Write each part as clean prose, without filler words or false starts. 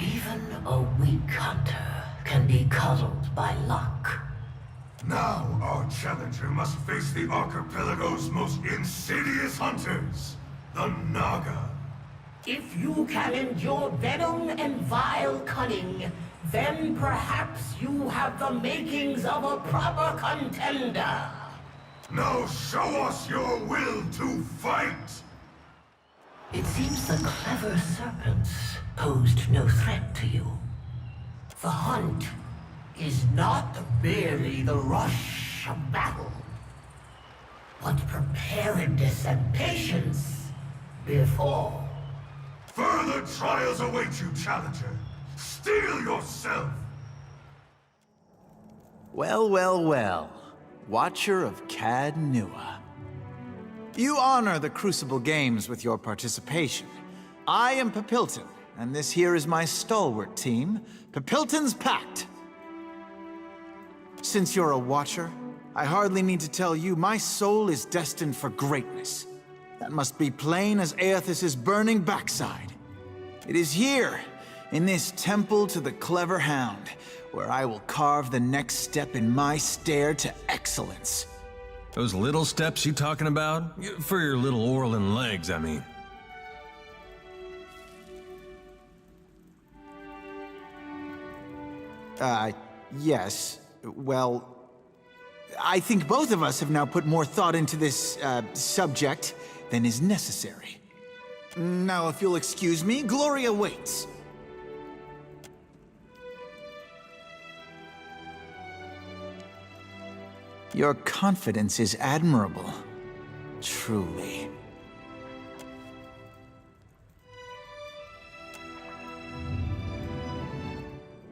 Even a weak hunter can be cuddled by luck. Now our challenger must face the archipelago's most insidious hunters, the Naga. If you can endure venom and vile cunning, then perhaps you have the makings of a proper contender. Now show us your will to fight! It seems the clever serpents posed no threat to you. The hunt is not merely the rush of battle, but preparedness and patience before. Further trials await you, challenger. Steel yourself! Well, well, well. Watcher of Cad Nua. You honor the Crucible Games with your participation. I am Papilton, and this here is my stalwart team, Papilton's Pact. Since you're a Watcher, I hardly need to tell you my soul is destined for greatness. That must be plain as Aethys' burning backside. It is here, in this temple to the clever hound, where I will carve the next step in my stair to excellence. Those little steps you talking about? For your little Orlin legs, I mean. Yes. Well, I think both of us have now put more thought into this, subject than is necessary. Now, if you'll excuse me, Gloria waits. Your confidence is admirable. Truly.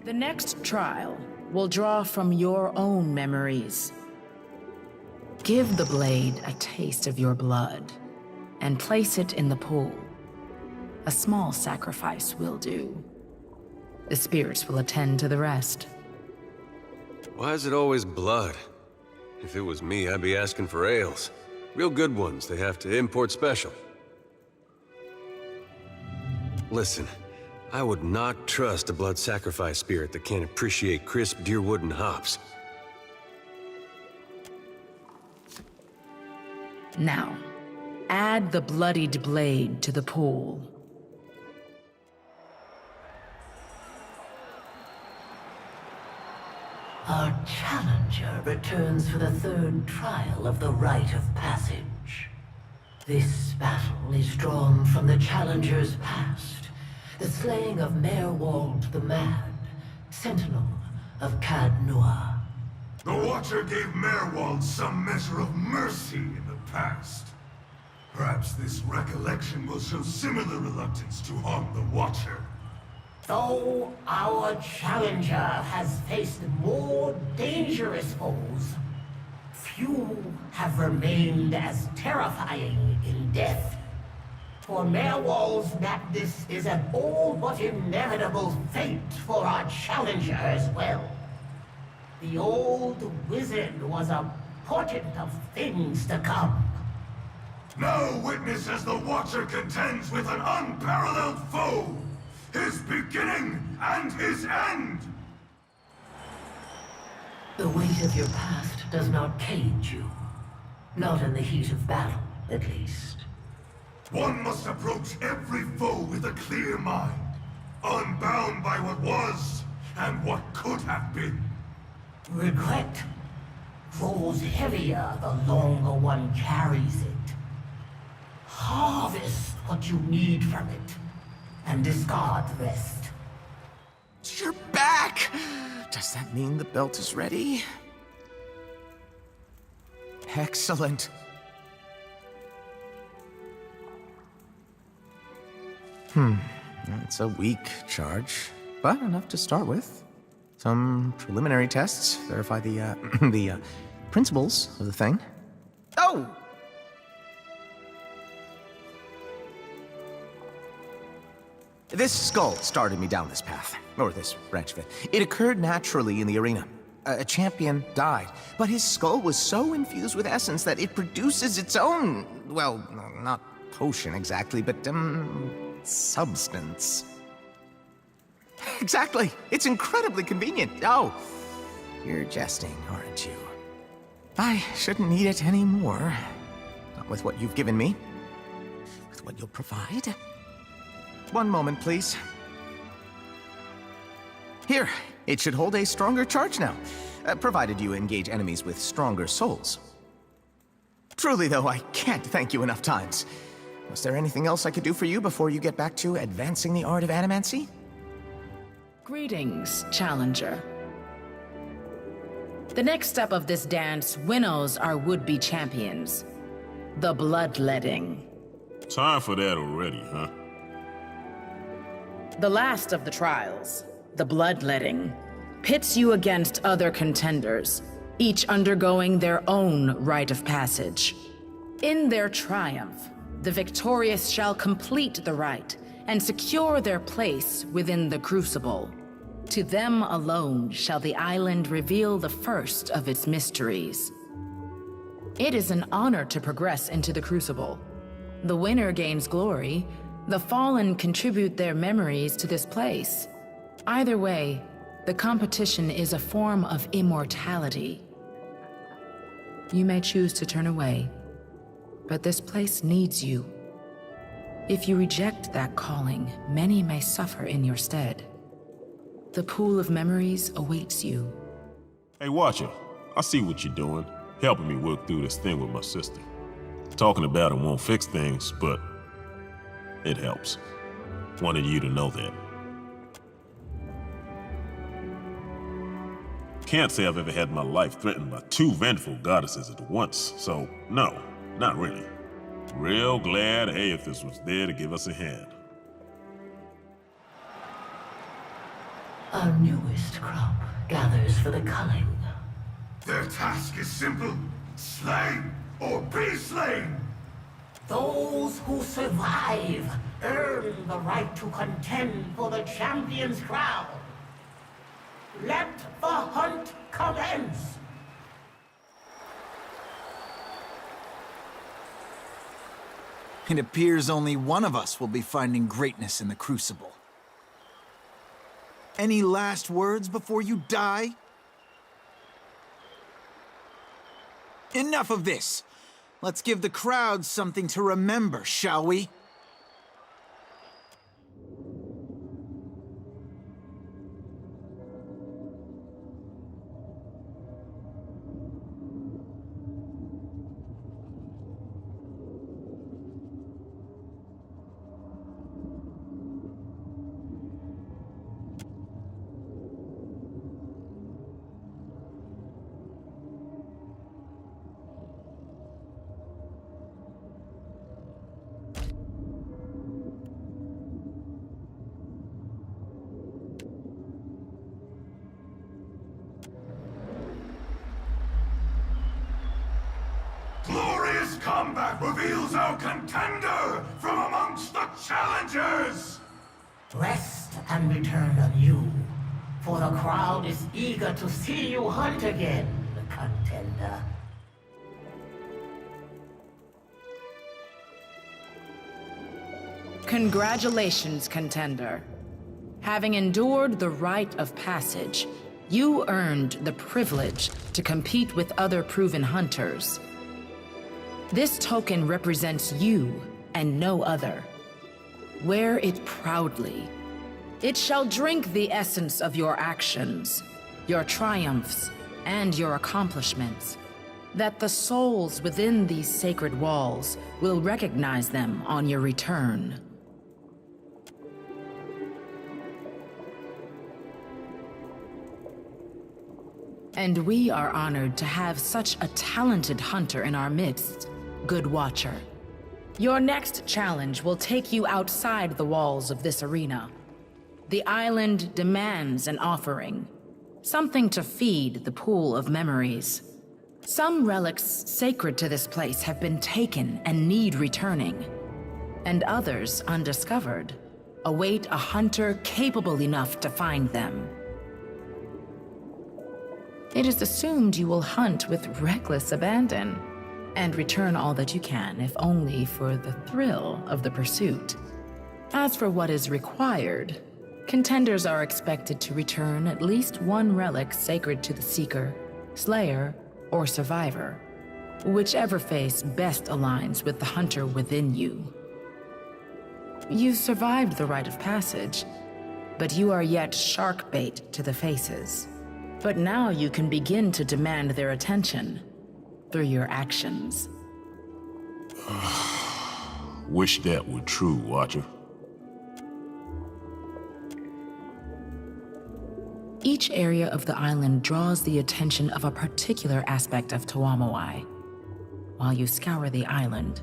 The next trial will draw from your own memories. Give the blade a taste of your blood, and place it in the pool. A small sacrifice will do. The spirits will attend to the rest. Why is it always blood? If it was me, I'd be asking for ales. Real good ones they have to import special. Listen, I would not trust a blood sacrifice spirit that can't appreciate crisp deerwood and hops. Now, add the bloodied blade to the pool. Our challenger returns for the third trial of the rite of passage. This battle is drawn from the challenger's past, the slaying of Merwald the Mad, sentinel of Cad Nua. The Watcher gave Merwald some measure of mercy in the past. Perhaps this recollection will show similar reluctance to harm the Watcher. Though our challenger has faced more dangerous foes, few have remained as terrifying in death. For Merwald's madness is an all but inevitable fate for our challenger as well. The old wizard was a portent of things to come. Now witness as the Watcher contends with an unparalleled foe! His beginning and his end! The weight of your past does not cage you. Not in the heat of battle, at least. One must approach every foe with a clear mind, unbound by what was and what could have been. Regret grows heavier the longer one carries it. Harvest what you need from it, and discard the rest. You're back! Does that mean the belt is ready? Excellent. It's a weak charge, but enough to start with. Some preliminary tests verify the, the principles of the thing. Oh! This skull started me down this path, or this branch of it. It occurred naturally in the arena. A champion died, but his skull was so infused with essence that it produces its own, well, not potion exactly, but, substance. Exactly. It's incredibly convenient. Oh, you're jesting, aren't you? I shouldn't need it anymore. Not with what you've given me. With what you'll provide. One moment, please. Here, it should hold a stronger charge now, provided you engage enemies with stronger souls. Truly, though, I can't thank you enough times. Was there anything else I could do for you before you get back to advancing the art of animancy? Greetings, Challenger. The next step of this dance winnows our would-be champions. The bloodletting. Time for that already, huh? The last of the trials, the bloodletting, pits you against other contenders, each undergoing their own rite of passage. In their triumph, the victorious shall complete the rite and secure their place within the Crucible. To them alone shall the island reveal the first of its mysteries. It is an honor to progress into the Crucible. The winner gains glory, the fallen contribute their memories to this place. Either way, the competition is a form of immortality. You may choose to turn away, but this place needs you. If you reject that calling, many may suffer in your stead. The pool of memories awaits you. Hey, Watcher, I see what you're doing, helping me work through this thing with my sister. Talking about it won't fix things, but it helps. Wanted you to know that. Can't say I've ever had my life threatened by two vengeful goddesses at once, so no, not really. Real glad Aethys was there to give us a hand. Our newest crop gathers for the culling. Their task is simple. Slay or be slain. Those who survive earn the right to contend for the champion's crown. Let the hunt commence! It appears only one of us will be finding greatness in the Crucible. Any last words before you die? Enough of this! Let's give the crowd something to remember, shall we? Glorious combat reveals our contender from amongst the challengers! Rest and return anew, for the crowd is eager to see you hunt again, contender. Congratulations, contender. Having endured the rite of passage, you earned the privilege to compete with other proven hunters. This token represents you and no other. Wear it proudly. It shall drink the essence of your actions, your triumphs, and your accomplishments, that the souls within these sacred walls will recognize them on your return. And we are honored to have such a talented hunter in our midst, Good Watcher. Your next challenge will take you outside the walls of this arena. The island demands an offering, something to feed the pool of memories. Some relics sacred to this place have been taken and need returning, and others undiscovered await a hunter capable enough to find them. It is assumed you will hunt with reckless abandon, and return all that you can, if only for the thrill of the pursuit. As for what is required, Contenders are expected to return at least one relic sacred to the Seeker, Slayer, or Survivor, whichever face best aligns with the hunter within you. You survived the rite of passage, but you are yet shark bait to the faces. But now you can begin to demand their attention through your actions. Wish that were true, Watcher. Each area of the island draws the attention of a particular aspect of Tuamawai. While you scour the island,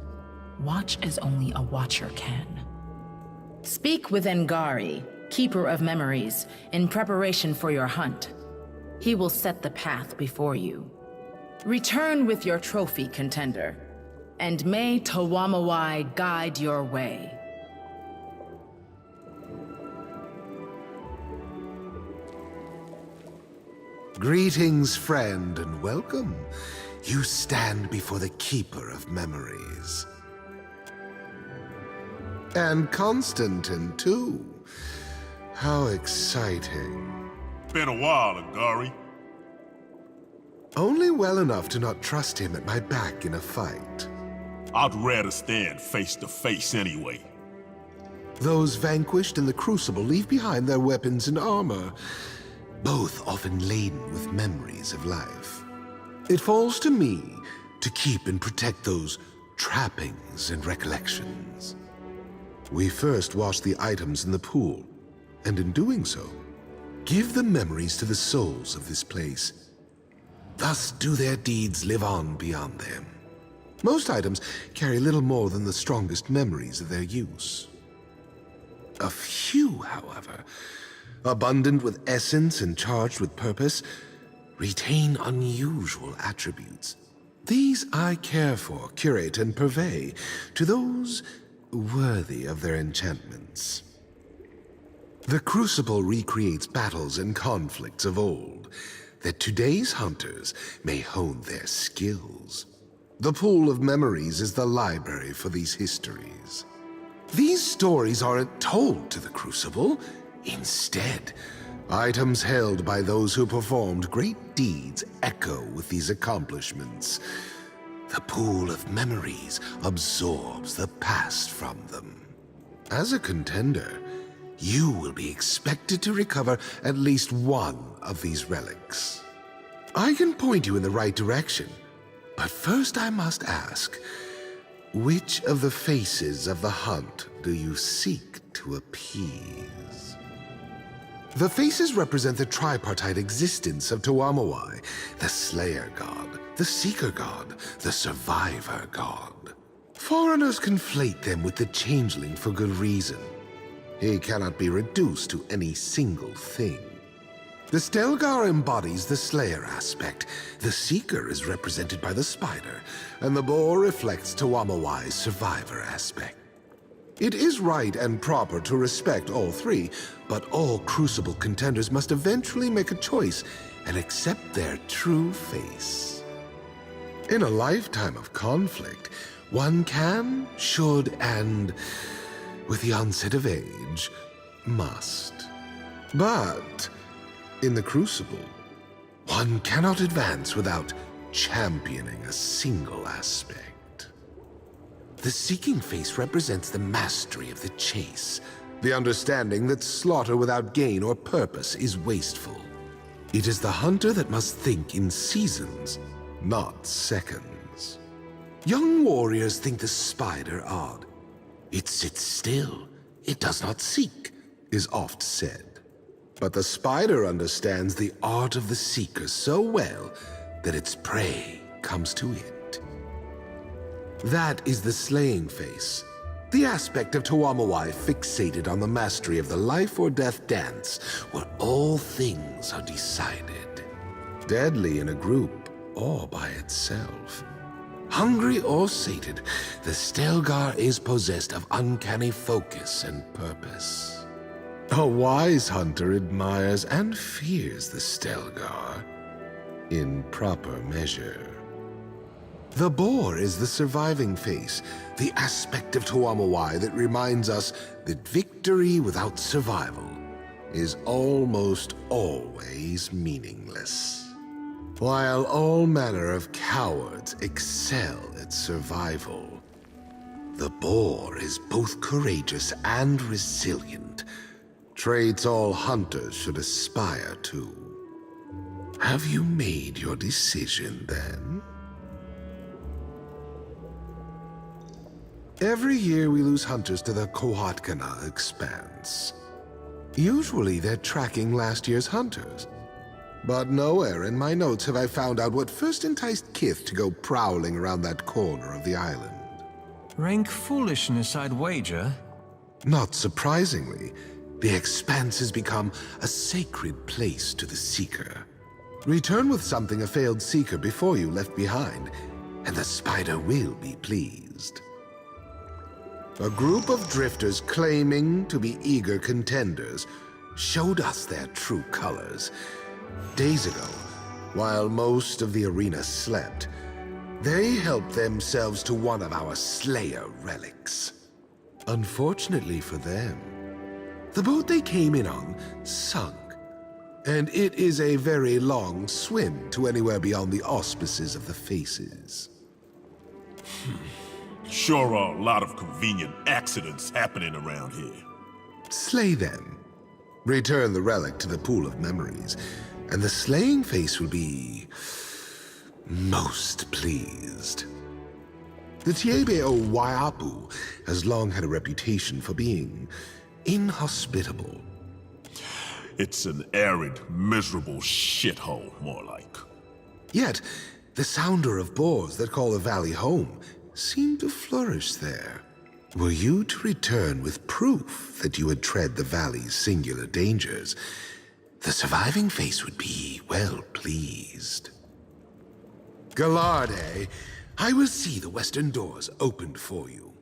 watch as only a watcher can. Speak with Ngari, Keeper of Memories, in preparation for your hunt. He will set the path before you. Return with your trophy, Contender, and may Tuamawai guide your way. Greetings, friend, and welcome. You stand before the Keeper of Memories. And Constantine, too. How exciting. Been a while, Agari. Only well enough to not trust him at my back in a fight. I'd rather stand face to face anyway. Those vanquished in the Crucible leave behind their weapons and armor, both often laden with memories of life. It falls to me to keep and protect those trappings and recollections. We first wash the items in the pool, and in doing so, give the memories to the souls of this place. Thus do their deeds live on beyond them. Most items carry little more than the strongest memories of their use. A few, however, abundant with essence and charged with purpose, retain unusual attributes. These I care for, curate, and purvey to those worthy of their enchantments. The Crucible recreates battles and conflicts of old, that today's hunters may hone their skills. The pool of memories is the library for these histories. These stories aren't told to the Crucible. Instead, items held by those who performed great deeds echo with these accomplishments. The pool of memories absorbs the past from them. As a contender, you will be expected to recover at least one of these relics. I can point you in the right direction, but first I must ask, which of the faces of the hunt do you seek to appease? The faces represent the tripartite existence of Tuamawai, the Slayer God, the Seeker God, the Survivor God. Foreigners conflate them with the Changeling for good reason. He cannot be reduced to any single thing. The Stelgar embodies the Slayer aspect, the Seeker is represented by the Spider, and the Boar reflects Tuamawai's Survivor aspect. It is right and proper to respect all three, but all Crucible contenders must eventually make a choice and accept their true face. In a lifetime of conflict, one can, should, and, with the onset of age, must. But in the Crucible, one cannot advance without championing a single aspect. The Seeking face represents the mastery of the chase, the understanding that slaughter without gain or purpose is wasteful. It is the hunter that must think in seasons, not seconds. Young warriors think the Spider odd. It sits still, it does not seek, is oft said. But the Spider understands the art of the Seeker so well that its prey comes to it. That is the Slaying face, the aspect of Tuamawai fixated on the mastery of the life or death dance, where all things are decided. Deadly in a group or by itself. Hungry or sated, the Stelgar is possessed of uncanny focus and purpose. A wise hunter admires and fears the Stelgar in proper measure. The Boar is the surviving face, the aspect of Tuamawai that reminds us that victory without survival is almost always meaningless. While all manner of cowards excel at survival, the boar is both courageous and resilient, traits all hunters should aspire to. Have you made your decision, then? Every year we lose hunters to the Kohatkana Expanse. Usually they're tracking last year's hunters. But nowhere in my notes have I found out what first enticed Kith to go prowling around that corner of the island. Rank foolishness, I'd wager. Not surprisingly, the Expanse has become a sacred place to the Seeker. Return with something a failed Seeker before you left behind, and the Spider will be pleased. A group of drifters claiming to be eager contenders showed us their true colors. Days ago, while most of the arena slept, they helped themselves to one of our Slayer relics. Unfortunately for them, the boat they came in on sunk, and it is a very long swim to anywhere beyond the auspices of the Faces. Sure are a lot of convenient accidents happening around here. Slay them. Return the relic to the pool of memories, and the slaying face will be most pleased. The Tiebe o Waiapu has long had a reputation for being inhospitable. It's an arid, miserable shithole, more like. Yet, the sounder of boars that call the valley home seem to flourish there. Were you to return with proof that you had tread the valley's singular dangers, the surviving face would be well pleased. Gallarde, I will see the western doors opened for you.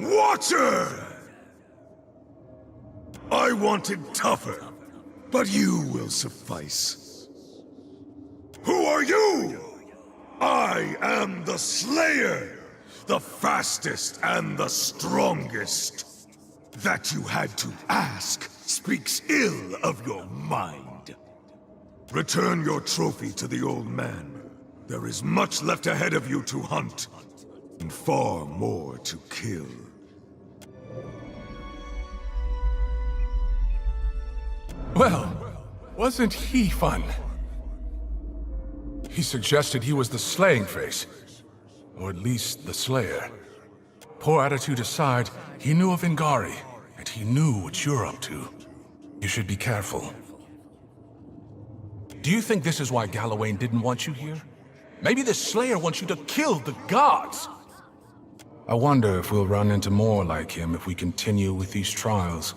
Watcher! I wanted tougher, but you will suffice. Who are you? I am the Slayer, the fastest and the strongest. That you had to ask speaks ill of your mind. Return your trophy to the old man. There is much left ahead of you to hunt, and far more to kill. Well, wasn't he fun? He suggested he was the slaying face, or at least the Slayer. Poor attitude aside, he knew of Ingari, and he knew what you're up to. You should be careful. Do you think this is why Gallowayne didn't want you here? Maybe the Slayer wants you to kill the gods! I wonder if we'll run into more like him if we continue with these trials.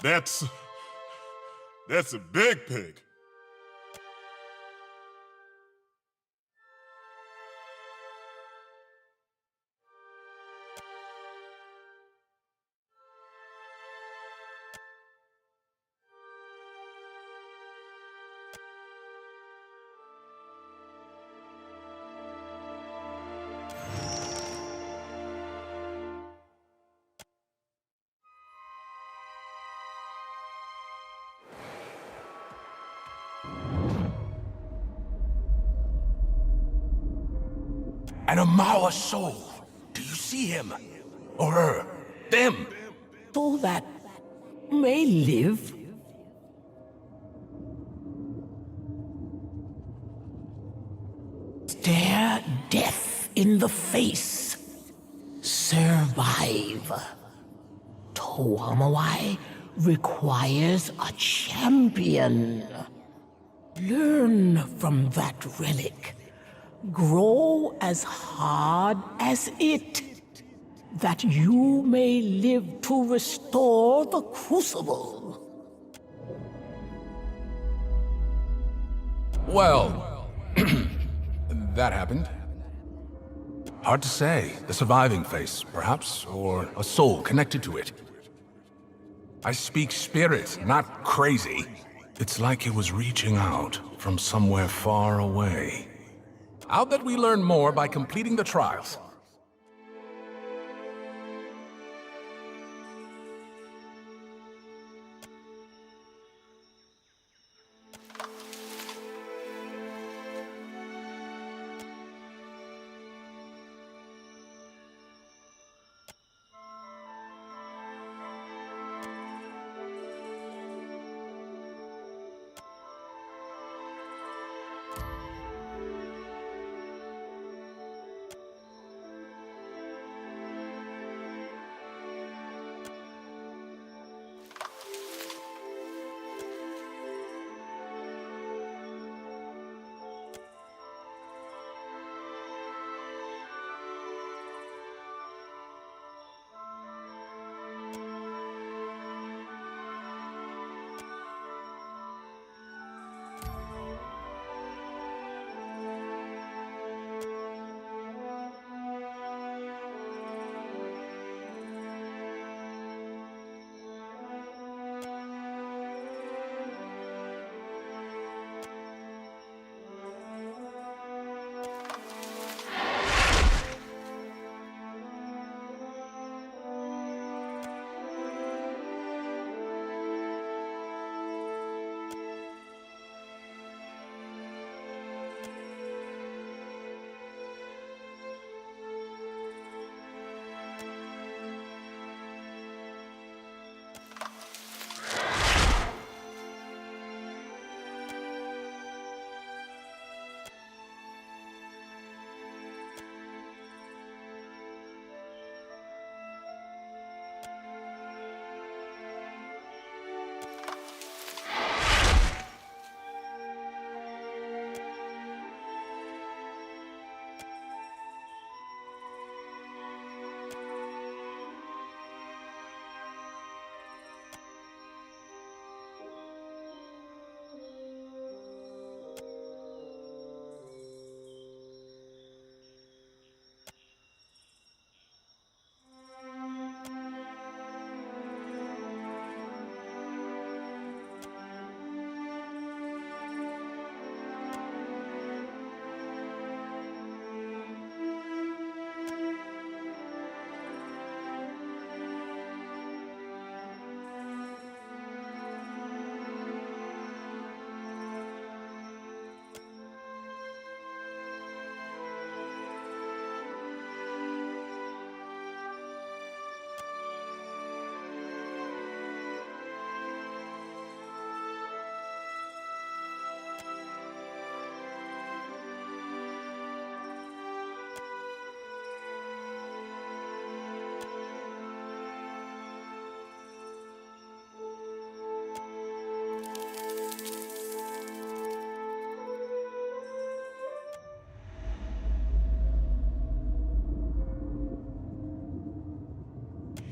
That's a big pig. And a Mawa soul. Do you see him? Or her? Them? So that may live. Stare death in the face. Survive. Toamawai requires a champion. Learn from that relic. Grow as hard as it, that you may live to restore the Crucible. Well, that happened. Hard to say. The surviving face, perhaps, or a soul connected to it. I speak spirit, not crazy. It's like it was reaching out from somewhere far away. I'll bet we learn more by completing the trials.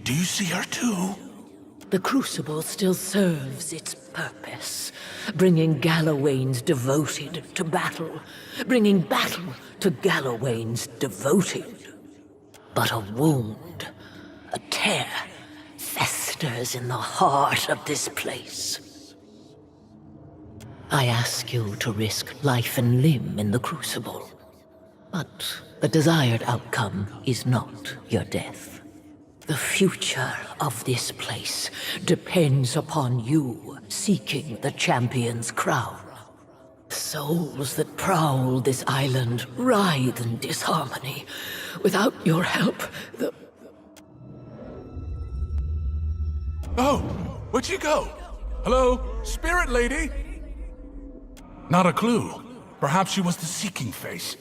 Do you see her too? The Crucible still serves its purpose, bringing Gallowaynes devoted to battle, bringing battle to Gallowaynes devoted. But a wound, a tear, festers in the heart of this place. I ask you to risk life and limb in the Crucible, but the desired outcome is not your death. The future of this place depends upon you seeking the champion's crown. souls that prowl this island writhe in disharmony. Without your help, the... Oh, where'd you go? Hello, Spirit Lady? Not a clue. Perhaps she was the Seeking Face.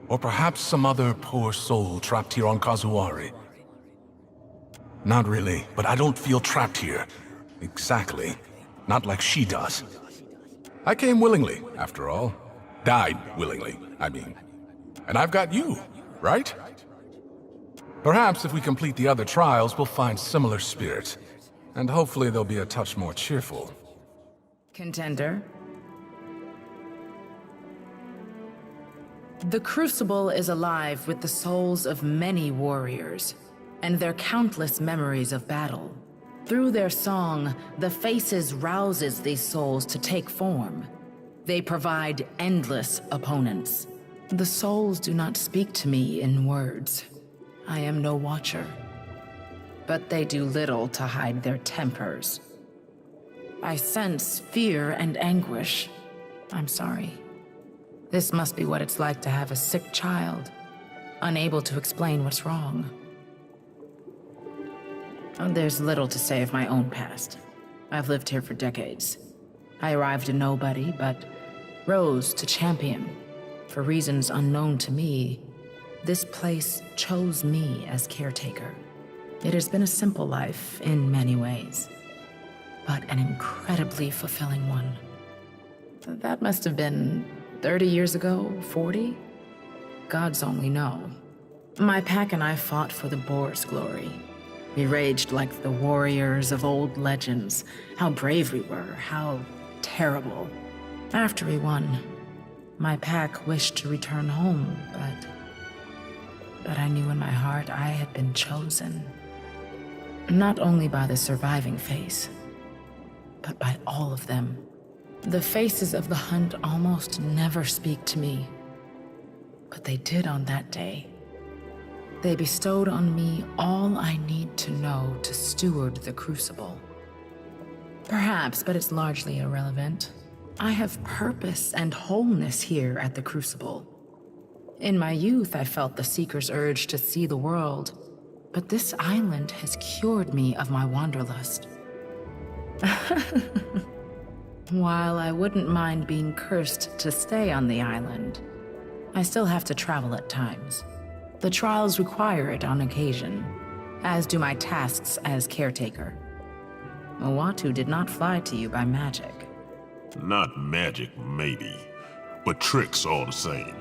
Or perhaps some other poor soul trapped here on Kazuari. Not really, but I don't feel trapped here. Exactly. Not like she does. I came willingly, after all. Died willingly, I mean. And I've got you, right? Perhaps if we complete the other trials, we'll find similar spirits. And hopefully they'll be a touch more cheerful. Contender? The Crucible is alive with the souls of many warriors, and their countless memories of battle. Through their song, the Faces rouses these souls to take form. They provide endless opponents. The souls do not speak to me in words. I am no watcher. But they do little to hide their tempers. I sense fear and anguish. I'm sorry. This must be what it's like to have a sick child, unable to explain what's wrong. There's little to say of my own past. I've lived here for decades. I arrived a nobody, but rose to champion. For reasons unknown to me, this place chose me as caretaker. It has been a simple life in many ways, but an incredibly fulfilling one. That must have been 30 years ago, 40? Gods only know. My pack and I fought for the boar's glory. We raged like the warriors of old legends. How brave we were, how terrible. After we won, my pack wished to return home, but I knew in my heart I had been chosen. Not only by the surviving face, but by all of them. The faces of the hunt almost never speak to me, but they did on that day. They bestowed on me all I need to know to steward the Crucible. Perhaps, but it's largely irrelevant. I have purpose and wholeness here at the Crucible. In my youth, I felt the Seeker's urge to see the world, but this island has cured me of my wanderlust. While I wouldn't mind being cursed to stay on the island, I still have to travel at times. The trials require it on occasion, as do my tasks as caretaker. Owatu did not fly to you by magic. Not magic, maybe, but tricks all the same.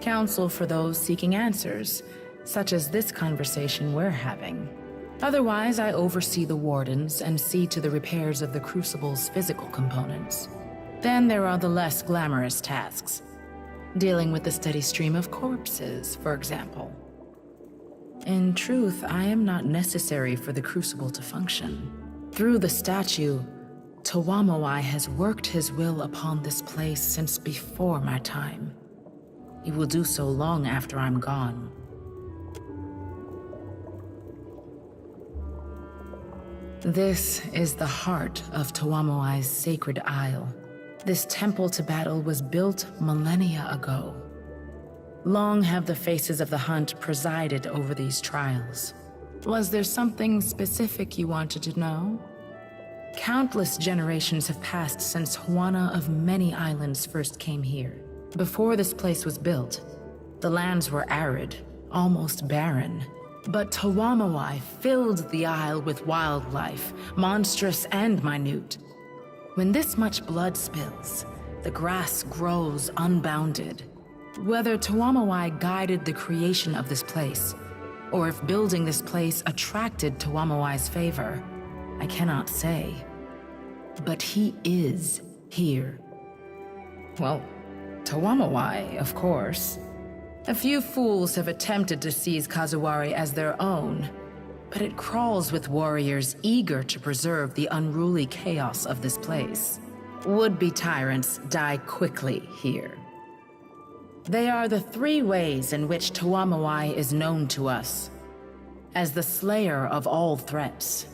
Counsel for those seeking answers, such as this conversation we're having. Otherwise, I oversee the wardens and see to the repairs of the Crucible's physical components. Then there are the less glamorous tasks. Dealing with the steady stream of corpses, for example. In truth, I am not necessary for the Crucible to function. Through the statue, Tawamawai has worked his will upon this place since before my time. He will do so long after I'm gone. This is the heart of Tawamawai's sacred isle. This temple to battle was built millennia ago. Long have the Faces of the Hunt presided over these trials. Was there something specific you wanted to know? Countless generations have passed since Juana of many islands first came here. Before this place was built, the lands were arid, almost barren. But Tawamawai filled the isle with wildlife, monstrous and minute. When this much blood spills, the grass grows unbounded. Whether Tawamawai guided the creation of this place, or if building this place attracted Tawamawai's favor, I cannot say. But he is here. Well, Tawamawai, of course. A few fools have attempted to seize Kazuari as their own, but it crawls with warriors eager to preserve the unruly chaos of this place. Would-be tyrants die quickly here. They are the three ways in which Tawamawai is known to us. As the slayer of all threats,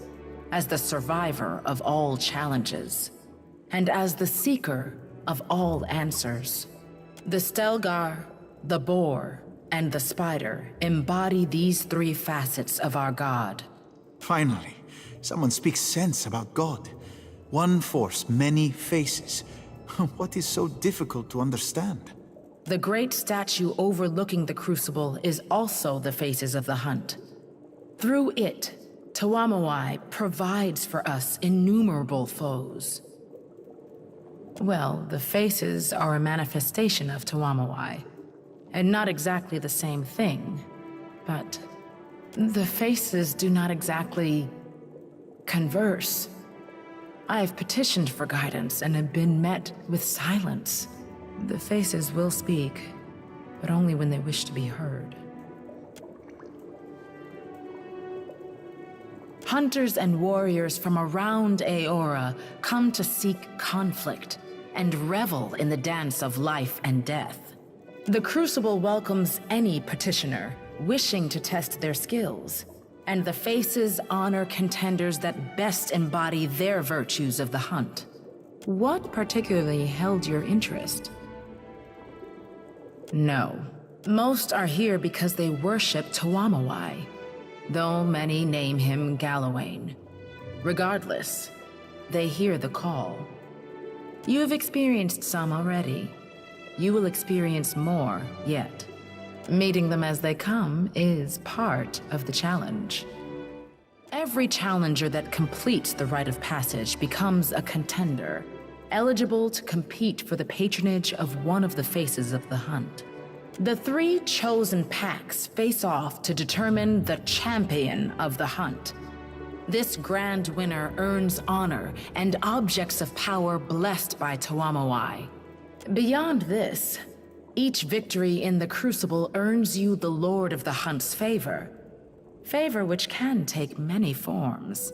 as the survivor of all challenges, and as the seeker of all answers. The Stelgar, the Boar, and the Spider embody these three facets of our God. Finally, someone speaks sense about God. One force, many faces. What is so difficult to understand? The great statue overlooking the Crucible is also the faces of the Hunt. Through it, Tawamawai provides for us innumerable foes. Well, the faces are a manifestation of Tawamawai, and not exactly the same thing, but the faces do not exactly converse. I have petitioned for guidance and have been met with silence. The faces will speak, but only when they wish to be heard. Hunters and warriors from around Aora come to seek conflict and revel in the dance of life and death. The Crucible welcomes any petitioner wishing to test their skills, and the faces honor contenders that best embody their virtues of the hunt. What particularly held your interest? No. Most are here because they worship Tawamawai, though many name him Galawain. Regardless, they hear the call. You have experienced some already. You will experience more yet. Meeting them as they come is part of the challenge. Every challenger that completes the rite of passage becomes a contender, eligible to compete for the patronage of one of the faces of the hunt. The three chosen packs face off to determine the champion of the hunt. This grand winner earns honor and objects of power blessed by Tawamawai. Beyond this, each victory in the Crucible earns you the Lord of the Hunt's favor. Favor which can take many forms.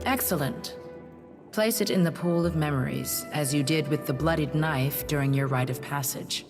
Excellent. Place it in the pool of memories, as you did with the bloodied knife during your rite of passage.